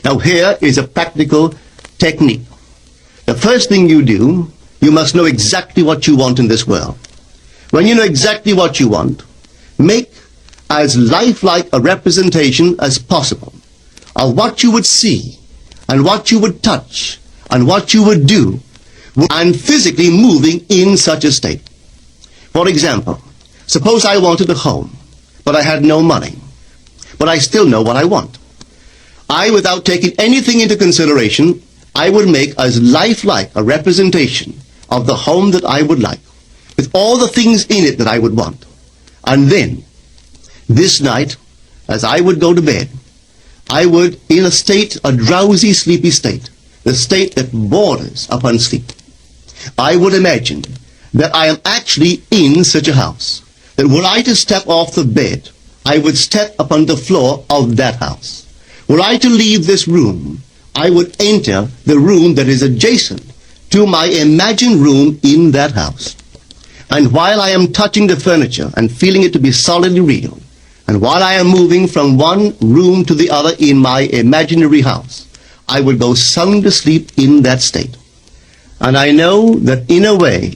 Now here is a practical technique. The first thing you do, you must know exactly what you want in this world. When you know exactly what you want, make as lifelike a representation as possible of what you would see and what you would touch and what you would do and physically moving in such a state. For example, suppose I wanted a home, but I had no money, but I still know what I want. Without taking anything into consideration, I would make as lifelike a representation of the home that I would like, with all the things in it that I would want. And then, this night, as I would go to bed, I would, in a drowsy, sleepy state, the state that borders upon sleep, I would imagine that I am actually in such a house, that were I to step off the bed, I would step upon the floor of that house. Were I to leave this room, I would enter the room that is adjacent to my imagined room in that house. And while I am touching the furniture and feeling it to be solidly real, and while I am moving from one room to the other in my imaginary house, I would go sound asleep in that state. And I know that in a way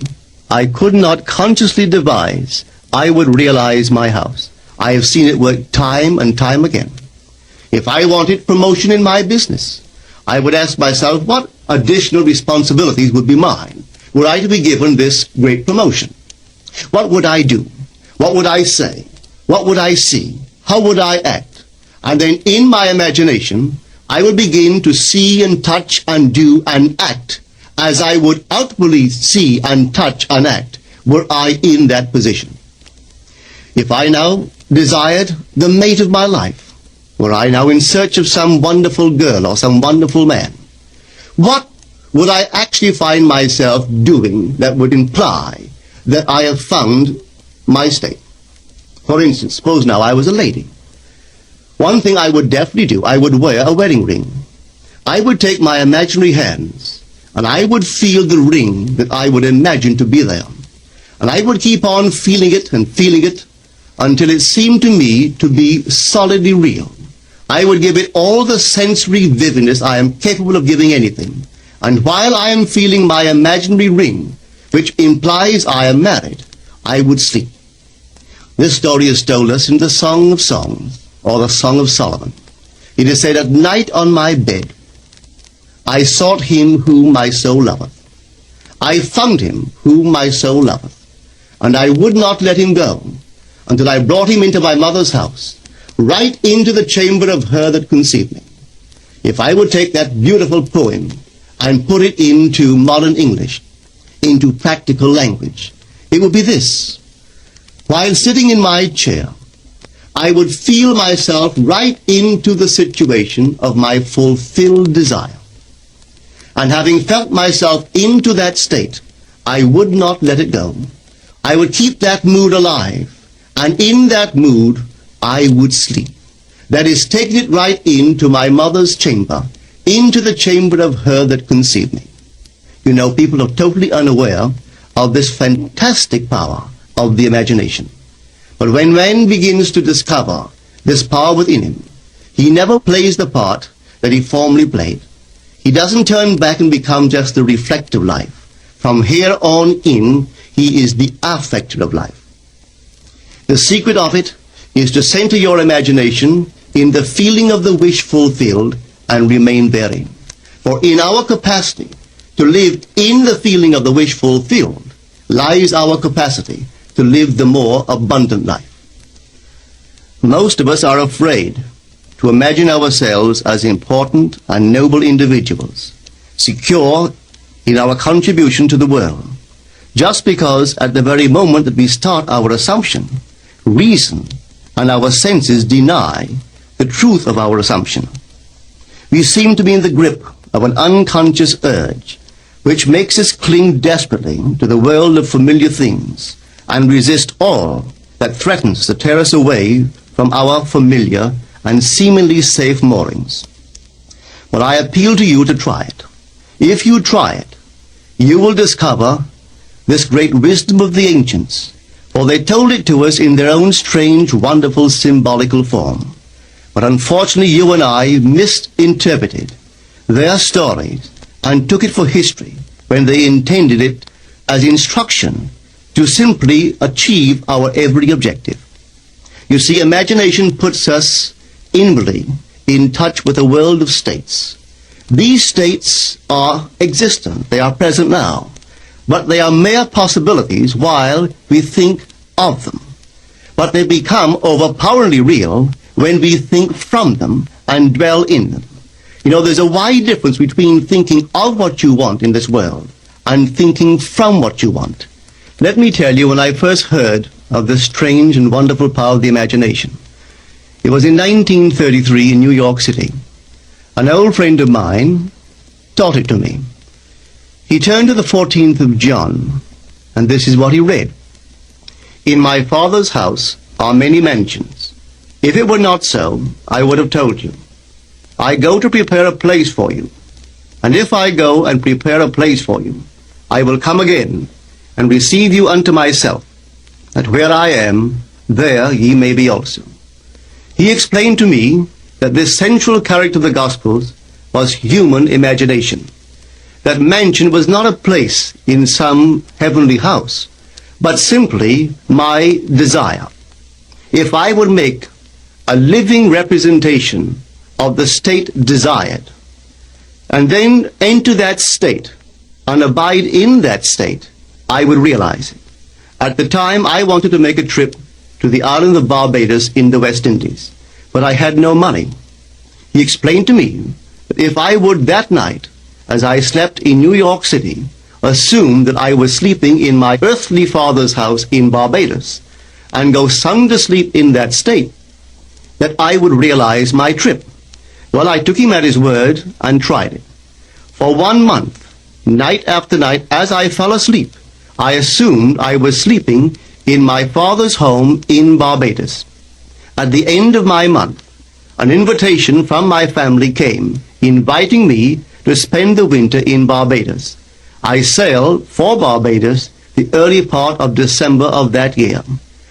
I could not consciously devise, I would realize my house. I have seen it work time and time again. If I wanted promotion in my business, I would ask myself what additional responsibilities would be mine were I to be given this great promotion. What would I do? What would I say? What would I see? How would I act? And then in my imagination, I would begin to see and touch and do and act as I would outwardly see and touch and act were I in that position. If I now desired the mate of my life, were I now in search of some wonderful girl or some wonderful man, what would I actually find myself doing that would imply that I have found my state? For instance, suppose now I was a lady. One thing I would definitely do, I would wear a wedding ring. I would take my imaginary hands and I would feel the ring that I would imagine to be there. And I would keep on feeling it until it seemed to me to be solidly real. I would give it all the sensory vividness I am capable of giving anything. And while I am feeling my imaginary ring, which implies I am married, I would sleep. This story is told us in the Song of Songs, or the Song of Solomon. It is said, "At night on my bed, I sought him whom my soul loveth. I found him whom my soul loveth, and I would not let him go, until I brought him into my mother's house, right into the chamber of her that conceived me." If I would take that beautiful poem and put it into modern English, into practical language, it would be this. While sitting in my chair, I would feel myself right into the situation of my fulfilled desire. And having felt myself into that state, I would not let it go. I would keep that mood alive, and in that mood, I would sleep. That is, taking it right into my mother's chamber, into the chamber of her that conceived me. You know, people are totally unaware of this fantastic power of the imagination. But when man begins to discover this power within him, he never plays the part that he formerly played. He doesn't turn back and become just the reflective life. From here on in, he is the affecter of life. The secret of it is to center your imagination in the feeling of the wish fulfilled and remain therein. For in our capacity to live in the feeling of the wish fulfilled lies our capacity to live the more abundant life. Most of us are afraid to imagine ourselves as important and noble individuals, secure in our contribution to the world, just because at the very moment that we start our assumption, reason and our senses deny the truth of our assumption. We seem to be in the grip of an unconscious urge which makes us cling desperately to the world of familiar things and resist all that threatens to tear us away from our familiar and seemingly safe moorings. But I appeal to you to try it. If you try it, you will discover this great wisdom of the ancients, for they told it to us in their own strange, wonderful, symbolical form. But unfortunately, you and I misinterpreted their stories and took it for history when they intended it as instruction to simply achieve our every objective. You see, imagination puts us inwardly in touch with a world of states. These states are existent, they are present now, but they are mere possibilities while we think of them. But they become overpoweringly real when we think from them and dwell in them. You know, there's a wide difference between thinking of what you want in this world and thinking from what you want. Let me tell you, when I first heard of this strange and wonderful power of the imagination, it was in 1933 in New York City. An old friend of mine taught it to me. He turned to the 14th of John, and this is what he read. In my Father's house are many mansions. If it were not so, I would have told you. I go to prepare a place for you. And if I go and prepare a place for you, I will come again and receive you unto myself, that where I am, there ye may be also. He explained to me that this central character of the Gospels was human imagination. That mansion was not a place in some heavenly house, but simply my desire. If I would make a living representation of the state desired, and then enter that state and abide in that state, I would realize it. At the time, I wanted to make a trip to the island of Barbados in the West Indies, but I had no money. He explained to me that if I would that night, as I slept in New York City, assume that I was sleeping in my earthly father's house in Barbados, and go sound asleep in that state, that I would realize my trip. Well, I took him at his word and tried it. For 1 month, night after night, as I fell asleep, I assumed I was sleeping in my father's home in Barbados. At the end of my month, an invitation from my family came, inviting me to spend the winter in Barbados. I sailed for Barbados the early part of December of that year.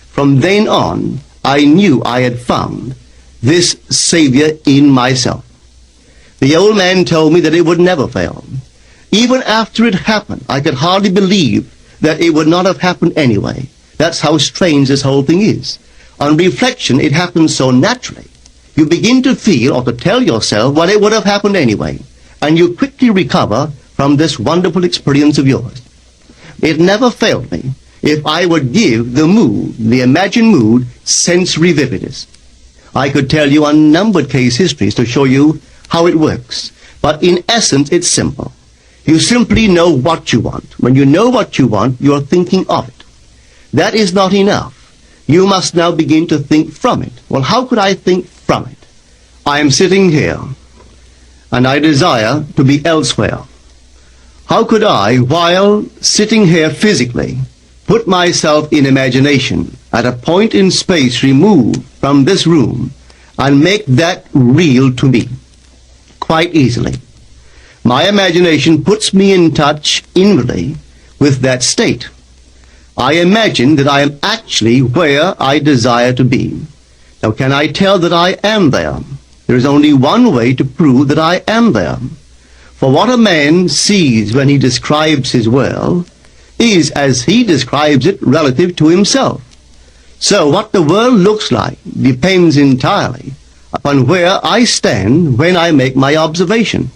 From then on, I knew I had found this Savior in myself. The old man told me that it would never fail. Even after it happened, I could hardly believe that it would not have happened anyway. That's how strange this whole thing is. On reflection, it happens so naturally. You begin to feel or to tell yourself, well, it would have happened anyway. And you quickly recover from this wonderful experience of yours. It never failed me if I would give the mood, the imagined mood, sensory vividness. I could tell you unnumbered case histories to show you how it works. But in essence, it's simple. You simply know what you want. When you know what you want, you are thinking of it. That is not enough. You must now begin to think from it. Well, how could I think from it? I am sitting here, and I desire to be elsewhere. How could I, while sitting here physically, put myself in imagination at a point in space removed from this room and make that real to me? Quite easily. My imagination puts me in touch inwardly with that state. I imagine that I am actually where I desire to be. Now, can I tell that I am there? There is only one way to prove that I am there. For what a man sees when he describes his world is as he describes it relative to himself. So what the world looks like depends entirely upon where I stand when I make my observation.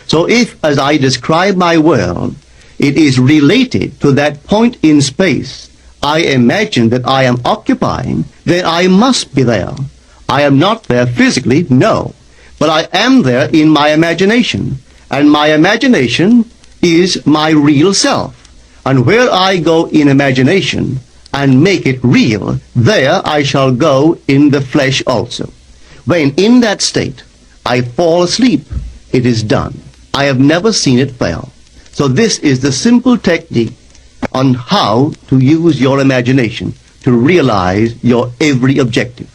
So if, as I describe my world, it is related to that point in space I imagine that I am occupying, then I must be there. I am not there physically, no, but I am there in my imagination, and my imagination is my real self. And where I go in imagination and make it real, there I shall go in the flesh also. When in that state I fall asleep, it is done. I have never seen it fail. So this is the simple technique on how to use your imagination to realize your every objective.